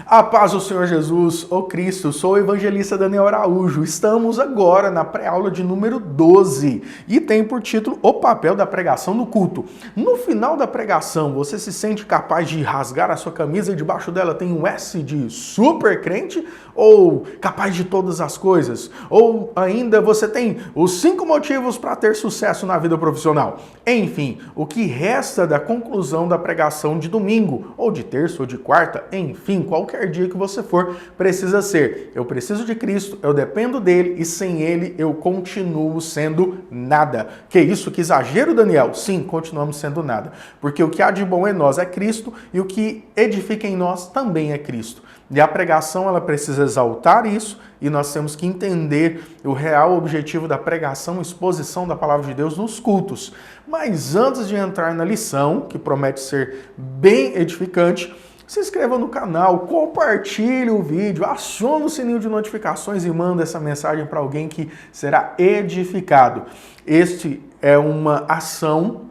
A paz do Senhor Jesus, ô Cristo, sou o evangelista Daniel Araújo. Estamos agora na pré-aula de número 12 e tem por título O Papel da Pregação no Culto. No final da pregação, você se sente capaz de rasgar a sua camisa e debaixo dela tem um S de super crente? Ou capaz de todas as coisas? Ou ainda você tem os 5 motivos para ter sucesso na vida profissional? Enfim, o que resta da conclusão da pregação de domingo, ou de terça, ou de quarta, enfim, qualquer dia que você for, precisa ser: eu preciso de Cristo, eu dependo dele e sem ele eu continuo sendo nada. Que isso? Que exagero, Daniel? Sim, continuamos sendo nada. Porque o que há de bom em nós é Cristo e o que edifica em nós também é Cristo. E a pregação, ela precisa exaltar isso e nós temos que entender o real objetivo da pregação, exposição da palavra de Deus nos cultos. Mas antes de entrar na lição, que promete ser bem edificante, se inscreva no canal, compartilhe o vídeo, acione o sininho de notificações e manda essa mensagem para alguém que será edificado. Este é uma ação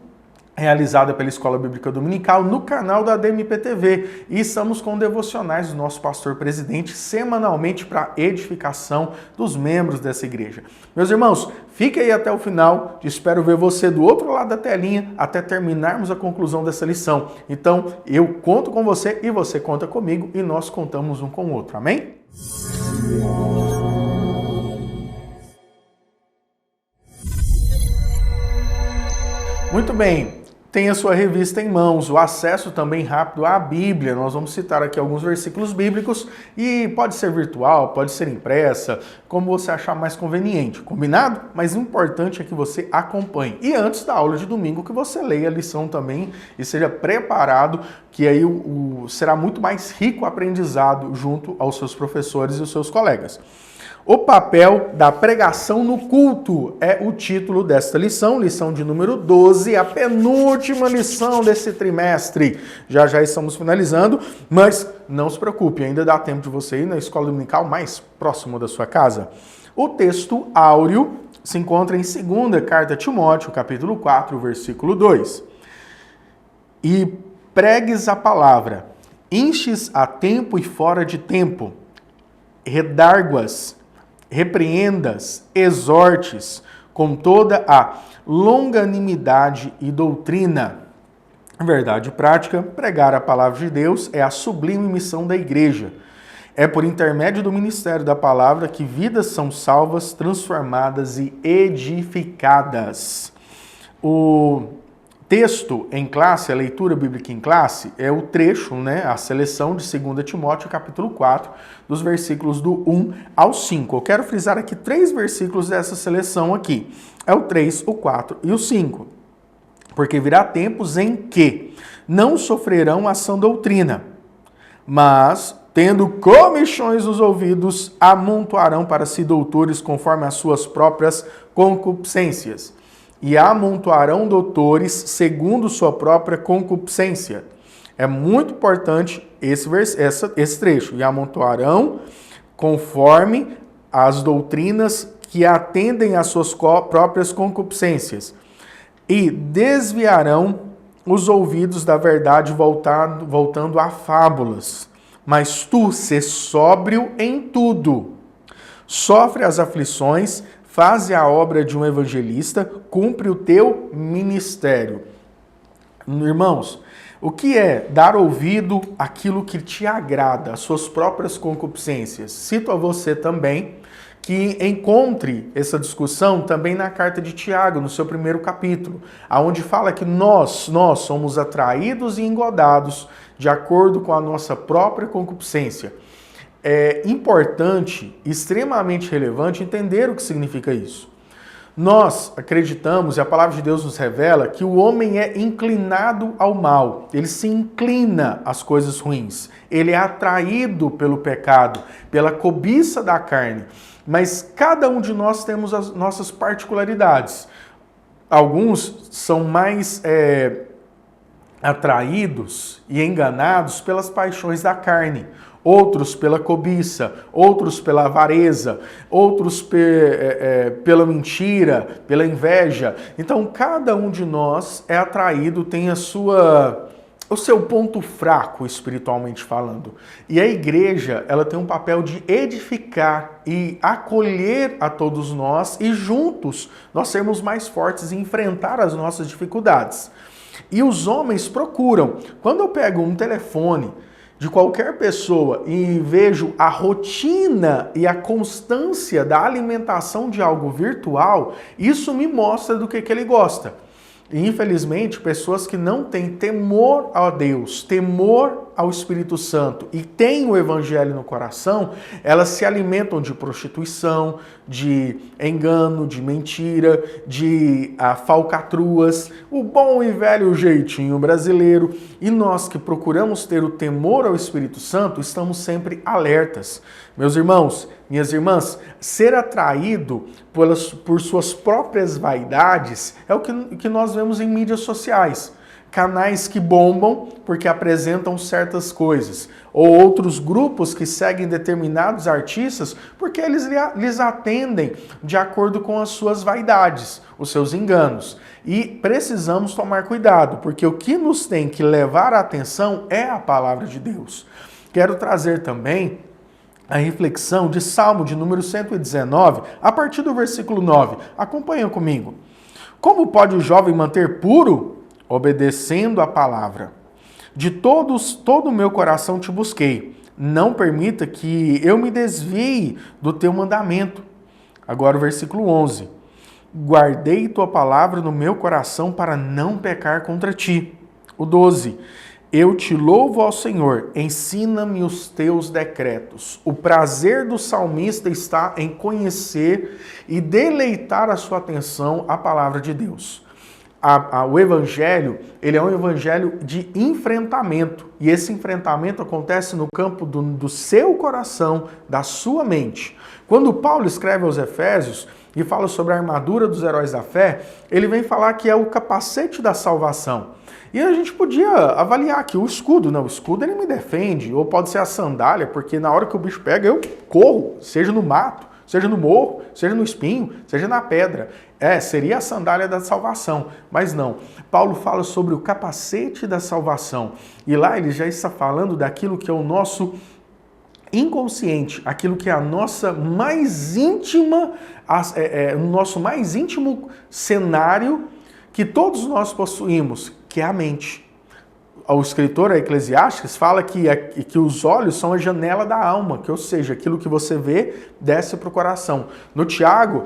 realizada pela Escola Bíblica Dominical no canal da DMPTV e estamos com devocionais do nosso pastor presidente semanalmente para edificação dos membros dessa igreja. Meus irmãos, fique aí até o final, espero ver você do outro lado da telinha até terminarmos a conclusão dessa lição. Então, eu conto com você e você conta comigo e nós contamos um com o outro, amém? Muito bem. Tenha sua revista em mãos, o acesso também rápido à Bíblia. Nós vamos citar aqui alguns versículos bíblicos e pode ser virtual, pode ser impressa, como você achar mais conveniente, combinado? Mas o importante é que você acompanhe. E antes da aula de domingo, que você leia a lição também e seja preparado, que aí será muito mais rico o aprendizado junto aos seus professores e os seus colegas. O papel da pregação no culto é o título desta lição, lição de número 12, a penúltima lição desse trimestre. Já estamos finalizando, mas não se preocupe, ainda dá tempo de você ir na escola dominical mais próximo da sua casa. O texto áureo se encontra em 2ª carta a Timóteo, capítulo 4, versículo 2. E pregues a palavra, enches a tempo e fora de tempo, redarguas, repreendas, exortes, com toda a longanimidade e doutrina. Verdade prática, pregar a palavra de Deus é a sublime missão da igreja. É por intermédio do ministério da palavra que vidas são salvas, transformadas e edificadas. O texto em classe, a leitura bíblica em classe, é o trecho, a seleção de 2 Timóteo, capítulo 4, dos versículos do 1 ao 5. Eu quero frisar aqui 3 versículos dessa seleção aqui. É o 3, o 4 e o 5. Porque virá tempos em que não sofrerão a sã doutrina, mas, tendo comichões nos ouvidos, amontoarão para si doutores conforme as suas próprias concupiscências. E amontoarão doutores segundo sua própria concupiscência. É muito importante esse trecho. E amontoarão conforme as doutrinas que atendem às suas próprias concupiscências. E desviarão os ouvidos da verdade voltando a fábulas. Mas tu, sê sóbrio em tudo. Sofre as aflições, faze a obra de um evangelista, cumpre o teu ministério. Irmãos, o que é dar ouvido àquilo que te agrada, às suas próprias concupiscências? Cito a você também que encontre essa discussão também na carta de Tiago, no seu 1º capítulo, onde fala que nós somos atraídos e engodados de acordo com a nossa própria concupiscência. É importante, extremamente relevante, entender o que significa isso. Nós acreditamos, e a palavra de Deus nos revela, que o homem é inclinado ao mal. Ele se inclina às coisas ruins. Ele é atraído pelo pecado, pela cobiça da carne. Mas cada um de nós temos as nossas particularidades. Alguns são mais atraídos e enganados pelas paixões da carne. Outros pela cobiça, outros pela avareza, outros pela mentira, pela inveja. Então, cada um de nós é atraído, tem a sua o seu ponto fraco, espiritualmente falando. E a igreja, ela tem um papel de edificar e acolher a todos nós e juntos nós sermos mais fortes e enfrentar as nossas dificuldades. E os homens procuram. Quando eu pego um telefone de qualquer pessoa e vejo a rotina e a constância da alimentação de algo virtual, isso me mostra do que ele gosta. E, infelizmente, pessoas que não têm temor a Deus, temor ao Espírito Santo e têm o Evangelho no coração, elas se alimentam de prostituição, de engano, de mentira, de falcatruas, o bom e velho jeitinho brasileiro. E nós que procuramos ter o temor ao Espírito Santo, estamos sempre alertas. Meus irmãos, minhas irmãs, ser atraído por suas próprias vaidades é o que nós vemos em mídias sociais. Canais que bombam porque apresentam certas coisas. Ou outros grupos que seguem determinados artistas porque eles lhes atendem de acordo com as suas vaidades, os seus enganos. E precisamos tomar cuidado, porque o que nos tem que levar a atenção é a palavra de Deus. Quero trazer também a reflexão de Salmo de número 119, a partir do versículo 9. Acompanha comigo. Como pode o jovem manter puro? Obedecendo a palavra. De todo o meu coração te busquei. Não permita que eu me desvie do teu mandamento. Agora o versículo 11. Guardei tua palavra no meu coração para não pecar contra ti. O 12. Eu te louvo ao Senhor, ensina-me os teus decretos. O prazer do salmista está em conhecer e deleitar a sua atenção à palavra de Deus. O evangelho, ele é um evangelho de enfrentamento. E esse enfrentamento acontece no campo do seu coração, da sua mente. Quando Paulo escreve aos Efésios e fala sobre a armadura dos heróis da fé, ele vem falar que é o capacete da salvação. E a gente podia avaliar que o escudo ele me defende, ou pode ser a sandália, porque na hora que o bicho pega eu corro, seja no mato, seja no morro, seja no espinho, seja na pedra. Seria a sandália da salvação, mas não. Paulo fala sobre o capacete da salvação, e lá ele já está falando daquilo que é o nosso inconsciente, aquilo que é a nossa mais íntima, o nosso mais íntimo cenário que todos nós possuímos, que é a mente. O escritor Eclesiastes fala que os olhos são a janela da alma, ou seja, aquilo que você vê desce para o coração. No Tiago,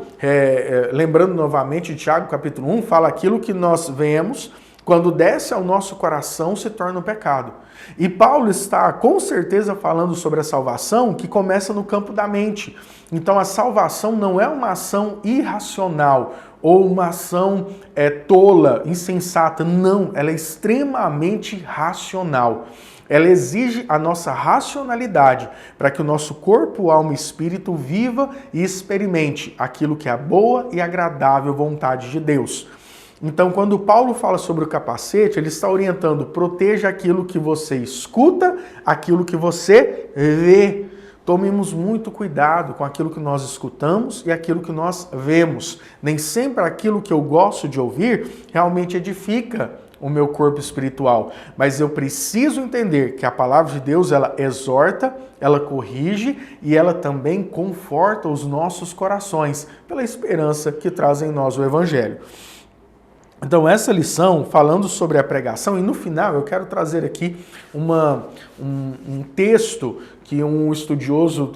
lembrando novamente de Tiago capítulo 1, fala aquilo que nós vemos, quando desce ao nosso coração se torna um pecado. E Paulo está com certeza falando sobre a salvação que começa no campo da mente. Então a salvação não é uma ação irracional ou uma ação tola, insensata. Não, ela é extremamente racional. Ela exige a nossa racionalidade para que o nosso corpo, alma e espírito viva e experimente aquilo que é a boa e agradável vontade de Deus. Então, quando Paulo fala sobre o capacete, ele está orientando, proteja aquilo que você escuta, aquilo que você vê. Tomemos muito cuidado com aquilo que nós escutamos e aquilo que nós vemos. Nem sempre aquilo que eu gosto de ouvir realmente edifica o meu corpo espiritual. Mas eu preciso entender que a palavra de Deus, ela exorta, ela corrige e ela também conforta os nossos corações pela esperança que traz em nós o Evangelho. Então, essa lição, falando sobre a pregação, e no final eu quero trazer aqui um texto que um estudioso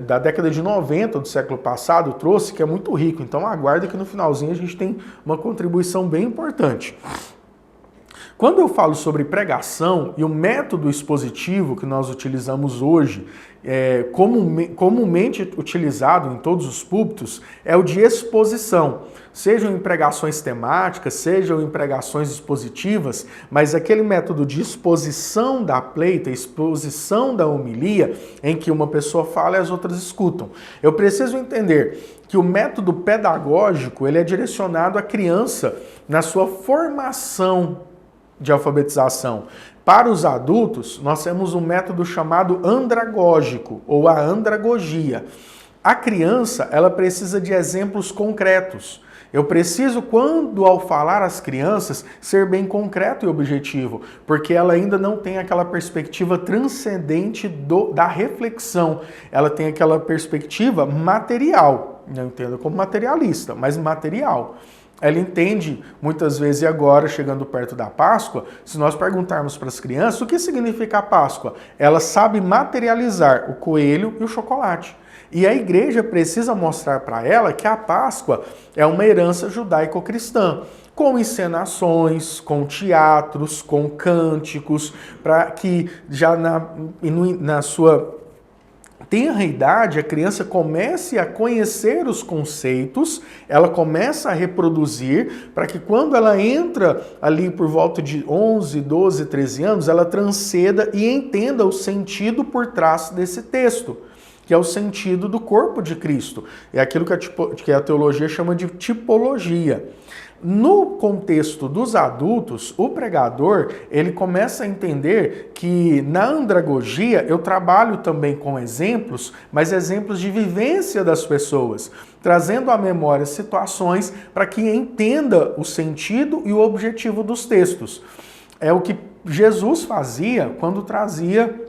da década de 90 do século passado trouxe, que é muito rico. Então, aguarde que no finalzinho a gente tem uma contribuição bem importante. Quando eu falo sobre pregação e o método expositivo que nós utilizamos hoje, comumente utilizado em todos os púlpitos, é o de exposição. Sejam em pregações temáticas, sejam em pregações expositivas, mas aquele método de exposição da pleita, exposição da homilia, em que uma pessoa fala e as outras escutam. Eu preciso entender que o método pedagógico ele é direcionado à criança na sua formação de alfabetização. Para os adultos, nós temos um método chamado andragógico, ou a andragogia. A criança, ela precisa de exemplos concretos. Eu preciso, quando ao falar às crianças, ser bem concreto e objetivo, porque ela ainda não tem aquela perspectiva transcendente da reflexão. Ela tem aquela perspectiva material, não entendo como materialista, mas material. Ela entende, muitas vezes, e agora, chegando perto da Páscoa, se nós perguntarmos para as crianças o que significa a Páscoa, ela sabe materializar o coelho e o chocolate. E a igreja precisa mostrar para ela que a Páscoa é uma herança judaico-cristã, com encenações, com teatros, com cânticos, para que já na sua tenra idade, a criança comece a conhecer os conceitos, ela começa a reproduzir, para que quando ela entra ali por volta de 11, 12, 13 anos, ela transcenda e entenda o sentido por trás desse texto, que é o sentido do corpo de Cristo. É aquilo que a teologia chama de tipologia. No contexto dos adultos, o pregador, ele começa a entender que na andragogia eu trabalho também com exemplos, mas exemplos de vivência das pessoas, trazendo à memória situações para que entenda o sentido e o objetivo dos textos. É o que Jesus fazia quando trazia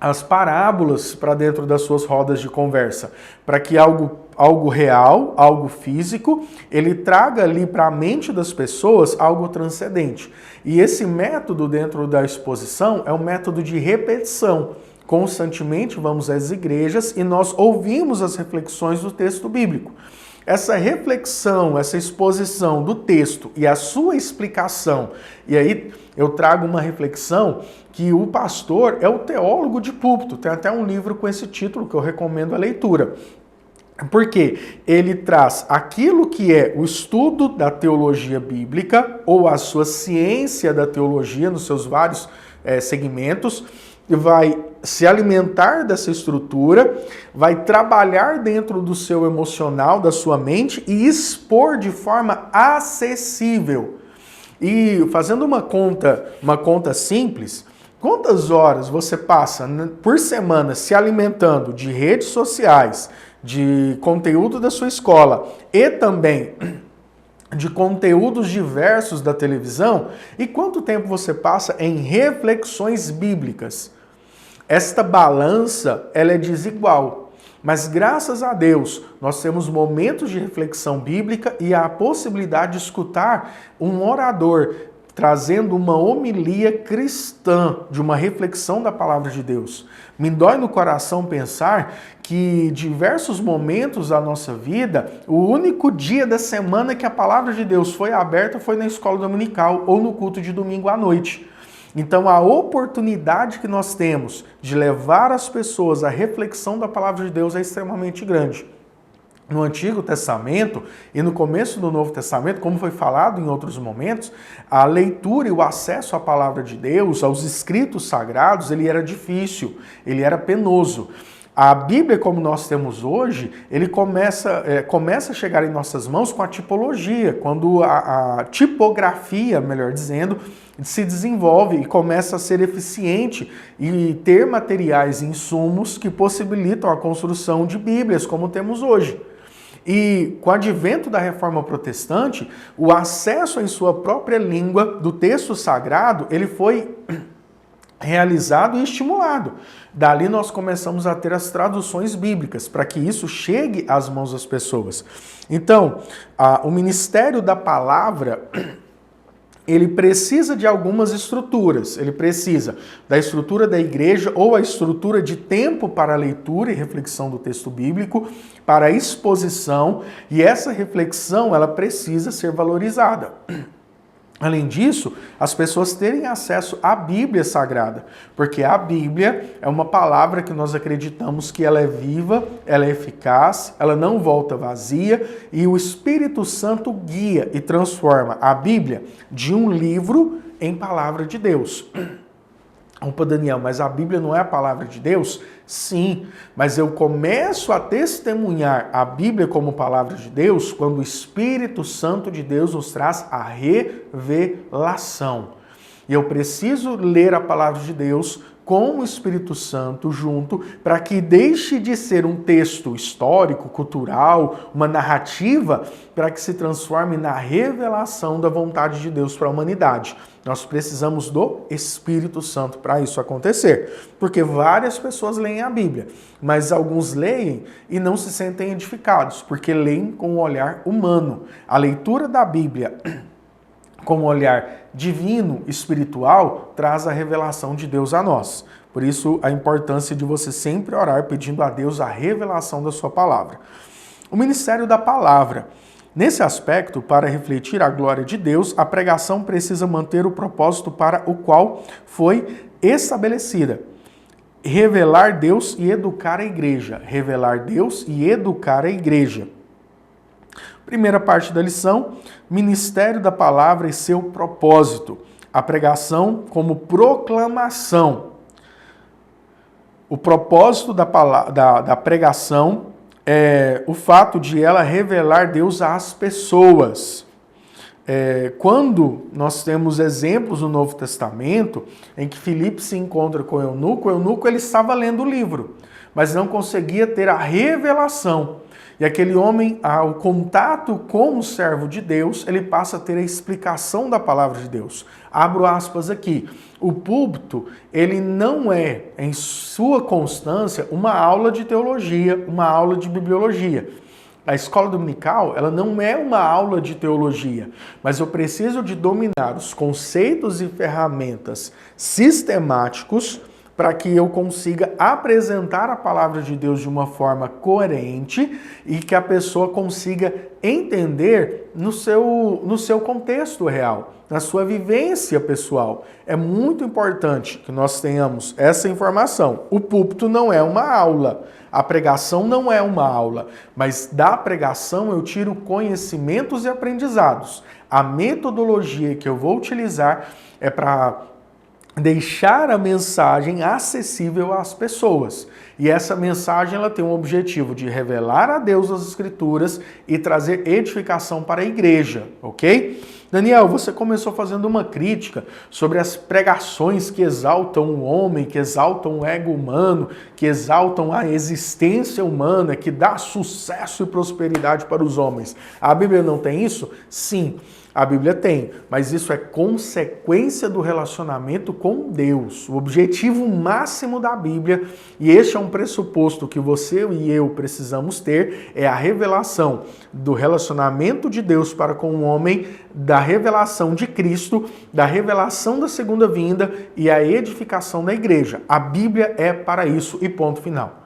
as parábolas para dentro das suas rodas de conversa, para que algo real, algo físico, ele traga ali para a mente das pessoas algo transcendente. E esse método dentro da exposição é um método de repetição. Constantemente vamos às igrejas e nós ouvimos as reflexões do texto bíblico. Essa reflexão, essa exposição do texto e a sua explicação, e aí eu trago uma reflexão que o pastor é o teólogo de púlpito, tem até um livro com esse título que eu recomendo a leitura. Porque ele traz aquilo que é o estudo da teologia bíblica, ou a sua ciência da teologia nos seus vários segmentos, e vai se alimentar dessa estrutura, vai trabalhar dentro do seu emocional, da sua mente e expor de forma acessível. E fazendo uma conta simples, quantas horas você passa por semana se alimentando de redes sociais, de conteúdo da sua escola e também de conteúdos diversos da televisão, e quanto tempo você passa em reflexões bíblicas? Esta balança, ela é desigual, mas graças a Deus nós temos momentos de reflexão bíblica e a possibilidade de escutar um orador trazendo uma homilia cristã, de uma reflexão da palavra de Deus. Me dói no coração pensar que diversos momentos da nossa vida, o único dia da semana que a palavra de Deus foi aberta foi na escola dominical ou no culto de domingo à noite. Então, a oportunidade que nós temos de levar as pessoas à reflexão da palavra de Deus é extremamente grande. No Antigo Testamento e no começo do Novo Testamento, como foi falado em outros momentos, a leitura e o acesso à palavra de Deus, aos escritos sagrados, ele era difícil, ele era penoso. A Bíblia, como nós temos hoje, ele começa a chegar em nossas mãos com a tipologia, quando a tipografia, melhor dizendo, se desenvolve e começa a ser eficiente e ter materiais e insumos que possibilitam a construção de Bíblias, como temos hoje. E com o advento da Reforma Protestante, o acesso em sua própria língua do texto sagrado, ele foi realizado e estimulado. Dali nós começamos a ter as traduções bíblicas, para que isso chegue às mãos das pessoas. Então, o ministério da palavra, ele precisa de algumas estruturas. Ele precisa da estrutura da igreja ou a estrutura de tempo para leitura e reflexão do texto bíblico, para a exposição, e essa reflexão ela precisa ser valorizada. Além disso, as pessoas terem acesso à Bíblia Sagrada, porque a Bíblia é uma palavra que nós acreditamos que ela é viva, ela é eficaz, ela não volta vazia, e o Espírito Santo guia e transforma a Bíblia de um livro em palavra de Deus. Opa, Daniel, mas a Bíblia não é a palavra de Deus? Sim, mas eu começo a testemunhar a Bíblia como palavra de Deus quando o Espírito Santo de Deus nos traz a revelação. E eu preciso ler a palavra de Deus com o Espírito Santo junto, para que deixe de ser um texto histórico, cultural, uma narrativa, para que se transforme na revelação da vontade de Deus para a humanidade. Nós precisamos do Espírito Santo para isso acontecer, porque várias pessoas leem a Bíblia, mas alguns leem e não se sentem edificados, porque leem com um olhar humano. A leitura da Bíblia com um olhar divino, espiritual, traz a revelação de Deus a nós. Por isso, a importância de você sempre orar pedindo a Deus a revelação da sua palavra. O ministério da palavra. Nesse aspecto, para refletir a glória de Deus, a pregação precisa manter o propósito para o qual foi estabelecida. Revelar Deus e educar a igreja. Revelar Deus e educar a igreja. Primeira parte da lição, ministério da palavra e seu propósito. A pregação como proclamação. O propósito da pregação é o fato de ela revelar Deus às pessoas. Quando nós temos exemplos no Novo Testamento em que Filipe se encontra com o eunuco ele estava lendo o livro, mas não conseguia ter a revelação. E aquele homem, ao contato com o servo de Deus, ele passa a ter a explicação da palavra de Deus. Abro aspas aqui. O púlpito, ele não é, em sua constância, uma aula de teologia, uma aula de bibliologia. A escola dominical, ela não é uma aula de teologia, mas eu preciso de dominar os conceitos e ferramentas sistemáticos para que eu consiga apresentar a palavra de Deus de uma forma coerente e que a pessoa consiga entender no seu contexto real, na sua vivência pessoal. É muito importante que nós tenhamos essa informação. O púlpito não é uma aula, a pregação não é uma aula, mas da pregação eu tiro conhecimentos e aprendizados. A metodologia que eu vou utilizar é para deixar a mensagem acessível às pessoas. E essa mensagem ela tem o objetivo de revelar a Deus as Escrituras e trazer edificação para a igreja, ok? Daniel, você começou fazendo uma crítica sobre as pregações que exaltam o homem, que exaltam o ego humano, que exaltam a existência humana, que dá sucesso e prosperidade para os homens. A Bíblia não tem isso? Sim. A Bíblia tem, mas isso é consequência do relacionamento com Deus. O objetivo máximo da Bíblia, e este é um pressuposto que você e eu precisamos ter, é a revelação do relacionamento de Deus para com o homem, da revelação de Cristo, da revelação da segunda vinda e a edificação da igreja. A Bíblia é para isso e ponto final.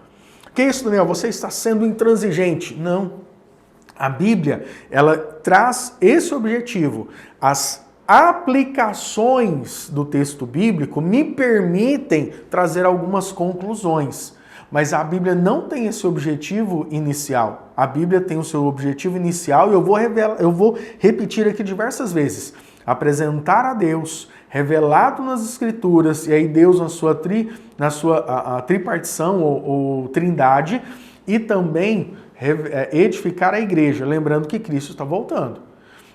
Que isso, Daniel? Você está sendo intransigente? Não. A Bíblia, ela traz esse objetivo. As aplicações do texto bíblico me permitem trazer algumas conclusões. Mas a Bíblia não tem esse objetivo inicial. A Bíblia tem o seu objetivo inicial e eu vou repetir aqui diversas vezes. Apresentar a Deus, revelado nas Escrituras, e aí Deus na sua tripartição ou trindade, e também edificar a igreja, lembrando que Cristo está voltando.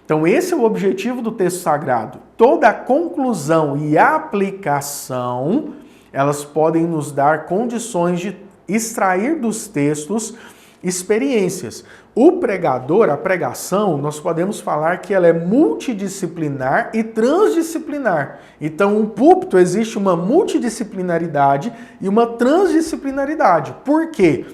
Então esse é o objetivo do texto sagrado. Toda a conclusão e aplicação, elas podem nos dar condições de extrair dos textos experiências. O pregador, a pregação, nós podemos falar que ela é multidisciplinar e transdisciplinar. Então, no púlpito existe uma multidisciplinaridade e uma transdisciplinaridade. Por quê?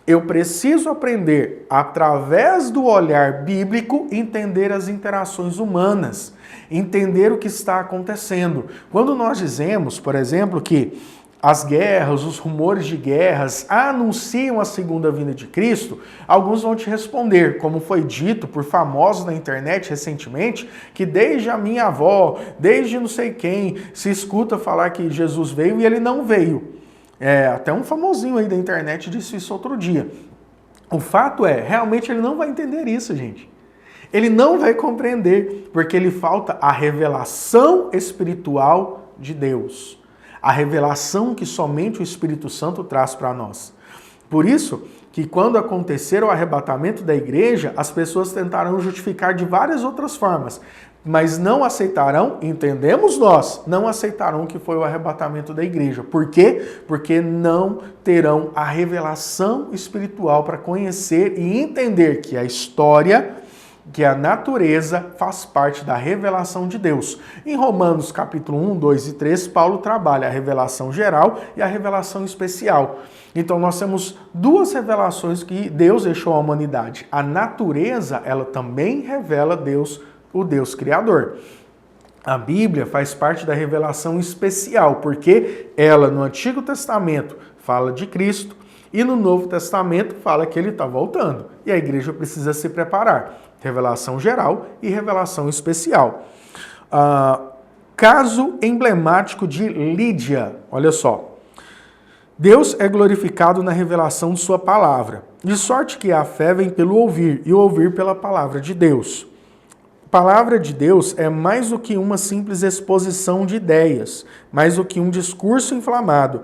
Eu preciso aprender, através do olhar bíblico, entender as interações humanas, entender o que está acontecendo. Quando nós dizemos, por exemplo, que as guerras, os rumores de guerras anunciam a segunda vinda de Cristo, alguns vão te responder, como foi dito por famosos na internet recentemente, que desde a minha avó, desde não sei quem, se escuta falar que Jesus veio e ele não veio. Até um famosinho aí da internet disse isso outro dia. O fato é, realmente ele não vai entender isso, gente. Ele não vai compreender, porque lhe falta a revelação espiritual de Deus. A revelação que somente o Espírito Santo traz para nós. Por isso que quando acontecer o arrebatamento da igreja, as pessoas tentarão justificar de várias outras formas. mas não aceitarão, entendemos nós, não aceitarão que foi o arrebatamento da igreja. Por quê? Porque não terão a revelação espiritual para conhecer e entender que a história, que a natureza faz parte da revelação de Deus. Em Romanos capítulo 1, 2 e 3, Paulo trabalha a revelação geral e a revelação especial. Então nós temos duas revelações que Deus deixou à humanidade. A natureza, ela também revela Deus, o Deus Criador. A Bíblia faz parte da revelação especial, porque ela no Antigo Testamento fala de Cristo e no Novo Testamento fala que ele está voltando. E a igreja precisa se preparar. Revelação geral e revelação especial. Caso emblemático de Lídia, olha só. Deus é glorificado na revelação de sua palavra, de sorte que a fé vem pelo ouvir, e o ouvir pela palavra de Deus. A palavra de Deus é mais do que uma simples exposição de ideias, mais do que um discurso inflamado.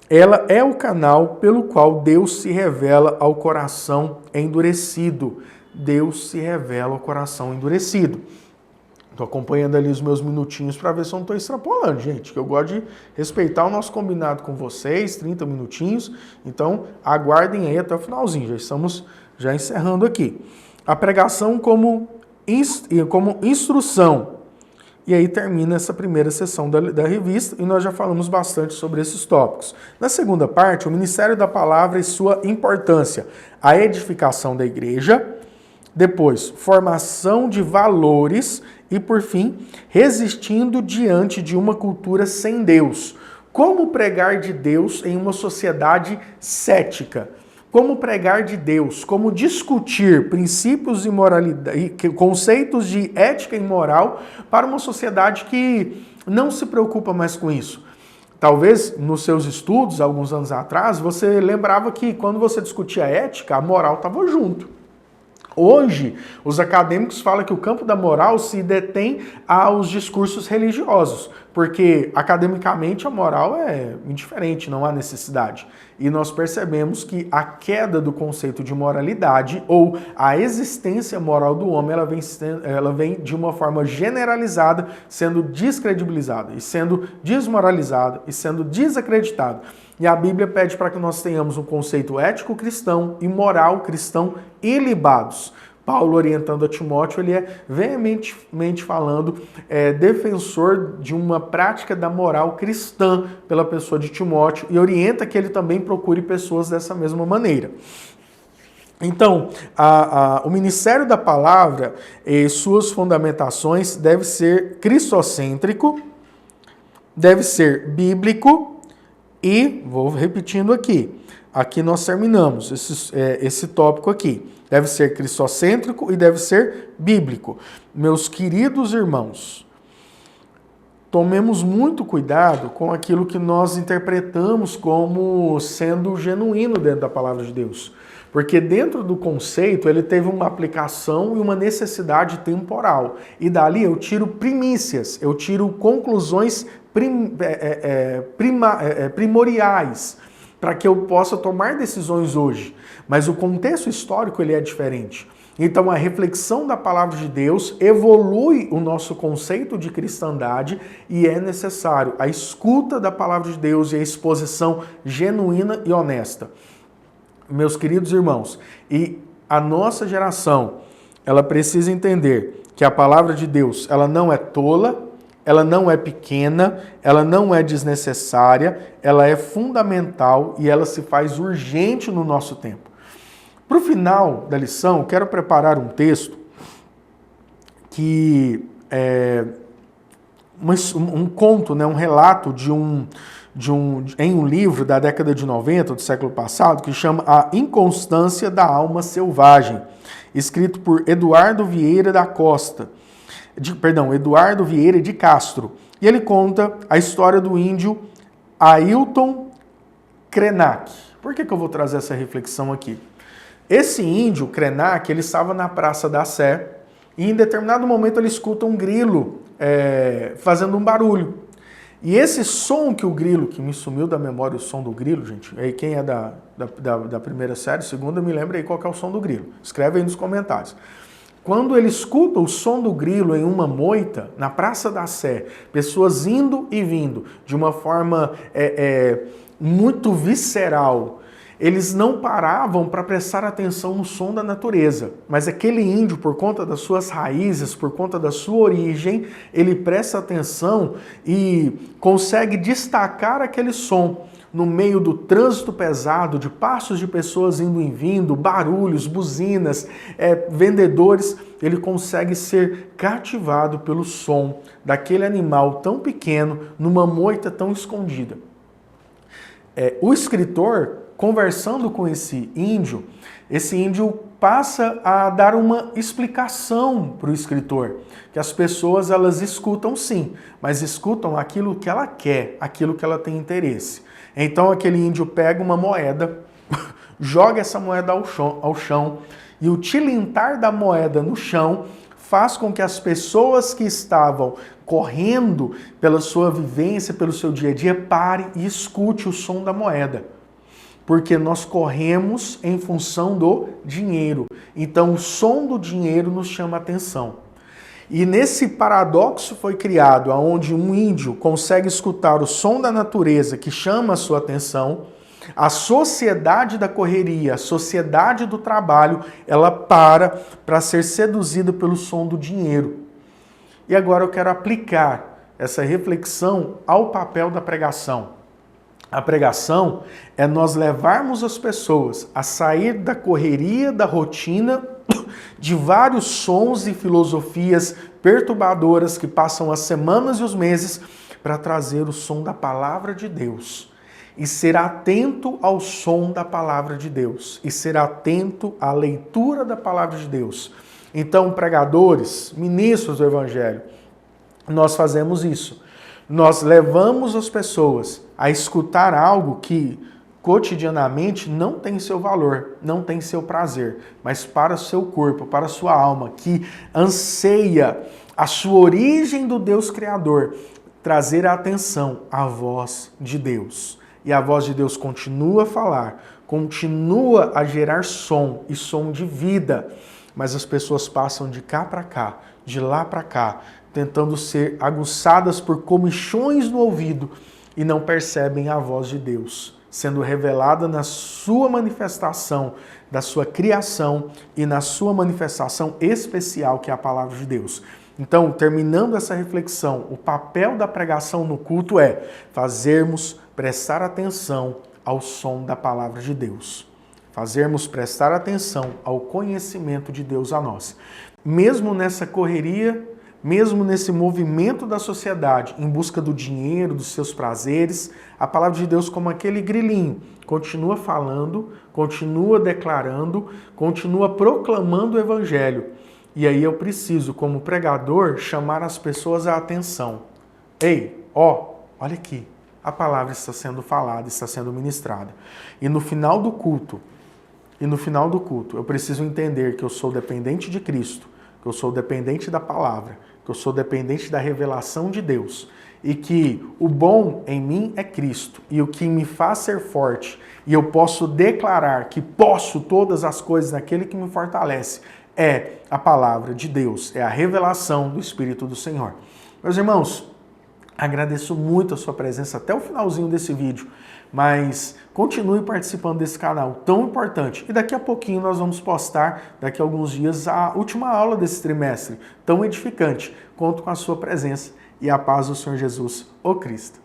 Ela é o canal pelo qual Deus se revela ao coração endurecido. Deus se revela ao coração endurecido. Estou acompanhando ali os meus minutinhos para ver se eu não estou extrapolando, gente, que eu gosto de respeitar o nosso combinado com vocês, 30 minutinhos, então aguardem aí até o finalzinho, já estamos encerrando aqui. A pregação como instrução, e aí termina essa primeira sessão da revista, e nós já falamos bastante sobre esses tópicos. Na segunda parte, o ministério da palavra e sua importância, a edificação da igreja. Depois, formação de valores e, por fim, resistindo diante de uma cultura sem Deus. Como pregar de Deus em uma sociedade cética? Como pregar de Deus? Como discutir princípios e moralidade, conceitos de ética e moral para uma sociedade que não se preocupa mais com isso? Talvez nos seus estudos, alguns anos atrás, você lembrava que quando você discutia ética, a moral estava junto. Hoje, os acadêmicos falam que o campo da moral se detém aos discursos religiosos, porque academicamente a moral é indiferente, não há necessidade. E nós percebemos que a queda do conceito de moralidade ou a existência moral do homem, ela vem de uma forma generalizada, sendo descredibilizada, e sendo desmoralizada, e sendo desacreditada. E a Bíblia pede para que nós tenhamos um conceito ético cristão e moral cristão ilibados. Paulo, orientando a Timóteo, ele é veementemente falando, defensor de uma prática da moral cristã pela pessoa de Timóteo e orienta que ele também procure pessoas dessa mesma maneira. Então, o ministério da palavra e suas fundamentações deve ser cristocêntrico, deve ser bíblico e, vou repetindo aqui nós terminamos esse tópico aqui. Deve ser cristocêntrico e deve ser bíblico. Meus queridos irmãos, tomemos muito cuidado com aquilo que nós interpretamos como sendo genuíno dentro da palavra de Deus. Porque dentro do conceito ele teve uma aplicação e uma necessidade temporal. E dali eu tiro primícias, eu tiro conclusões primoriais para que eu possa tomar decisões hoje. Mas o contexto histórico ele é diferente. Então a reflexão da palavra de Deus evolui o nosso conceito de cristandade e é necessário a escuta da palavra de Deus e a exposição genuína e honesta. Meus queridos irmãos, e a nossa geração, ela precisa entender que a palavra de Deus, ela não é tola, ela não é pequena, ela não é desnecessária, ela é fundamental e ela se faz urgente no nosso tempo. Para o final da lição, eu quero preparar um texto que é um conto, né, um relato em um livro da década de 90 do século passado, que chama A Inconstância da Alma Selvagem, escrito por Eduardo Vieira de Castro. E ele conta a história do índio Ailton Krenak. Por que eu vou trazer essa reflexão aqui? Esse índio, Krenak, ele estava na Praça da Sé e em determinado momento ele escuta um grilo fazendo um barulho. E esse som que o grilo, que me sumiu da memória o som do grilo, gente, aí quem é da primeira série, segunda, me lembra aí qual que é o som do grilo. Escreve aí nos comentários. Quando ele escuta o som do grilo em uma moita, na Praça da Sé, pessoas indo e vindo de uma forma muito visceral, eles não paravam para prestar atenção no som da natureza, mas aquele índio, por conta das suas raízes, por conta da sua origem, ele presta atenção e consegue destacar aquele som no meio do trânsito pesado, de passos de pessoas indo e vindo, barulhos, buzinas, vendedores. Ele consegue ser cativado pelo som daquele animal tão pequeno numa moita tão escondida. O escritor, conversando com esse índio passa a dar uma explicação para o escritor, que as pessoas elas escutam sim, mas escutam aquilo que ela quer, aquilo que ela tem interesse. Então aquele índio pega uma moeda, joga essa moeda ao chão e o tilintar da moeda no chão faz com que as pessoas que estavam correndo pela sua vivência, pelo seu dia a dia, parem e escute o som da moeda. Porque nós corremos em função do dinheiro. Então o som do dinheiro nos chama a atenção. E nesse paradoxo foi criado, onde um índio consegue escutar o som da natureza que chama a sua atenção, a sociedade da correria, a sociedade do trabalho, ela para ser seduzida pelo som do dinheiro. E agora eu quero aplicar essa reflexão ao papel da pregação. A pregação é nós levarmos as pessoas a sair da correria, da rotina, de vários sons e filosofias perturbadoras que passam as semanas e os meses para trazer o som da palavra de Deus. E ser atento ao som da palavra de Deus. E ser atento à leitura da palavra de Deus. Então, pregadores, ministros do Evangelho, nós fazemos isso. Nós levamos as pessoas a escutar algo que cotidianamente não tem seu valor, não tem seu prazer, mas para o seu corpo, para a sua alma, que anseia a sua origem do Deus Criador, trazer a atenção à voz de Deus. E a voz de Deus continua a falar, continua a gerar som e som de vida, mas as pessoas passam de cá para cá, de lá para cá, tentando ser aguçadas por comichões no ouvido e não percebem a voz de Deus, sendo revelada na sua manifestação, da sua criação e na sua manifestação especial, que é a palavra de Deus. Então, terminando essa reflexão, o papel da pregação no culto é fazermos prestar atenção ao som da palavra de Deus. Fazermos prestar atenção ao conhecimento de Deus a nós. Mesmo nessa correria, mesmo nesse movimento da sociedade em busca do dinheiro, dos seus prazeres, a palavra de Deus, como aquele grilinho, continua falando, continua declarando, continua proclamando o evangelho. E aí eu preciso, como pregador, chamar as pessoas à atenção. Ei, olha aqui, a palavra está sendo falada, está sendo ministrada. E no final do culto, eu preciso entender que eu sou dependente de Cristo, que eu sou dependente da palavra, que eu sou dependente da revelação de Deus e que o bom em mim é Cristo e o que me faz ser forte e eu posso declarar que posso todas as coisas naquele que me fortalece é a palavra de Deus, é a revelação do Espírito do Senhor. Meus irmãos, agradeço muito a sua presença até o finalzinho desse vídeo, mas continue participando desse canal tão importante. E daqui a pouquinho nós vamos postar, daqui a alguns dias, a última aula desse trimestre, tão edificante. Conto com a sua presença e a paz do Senhor Jesus, o Cristo.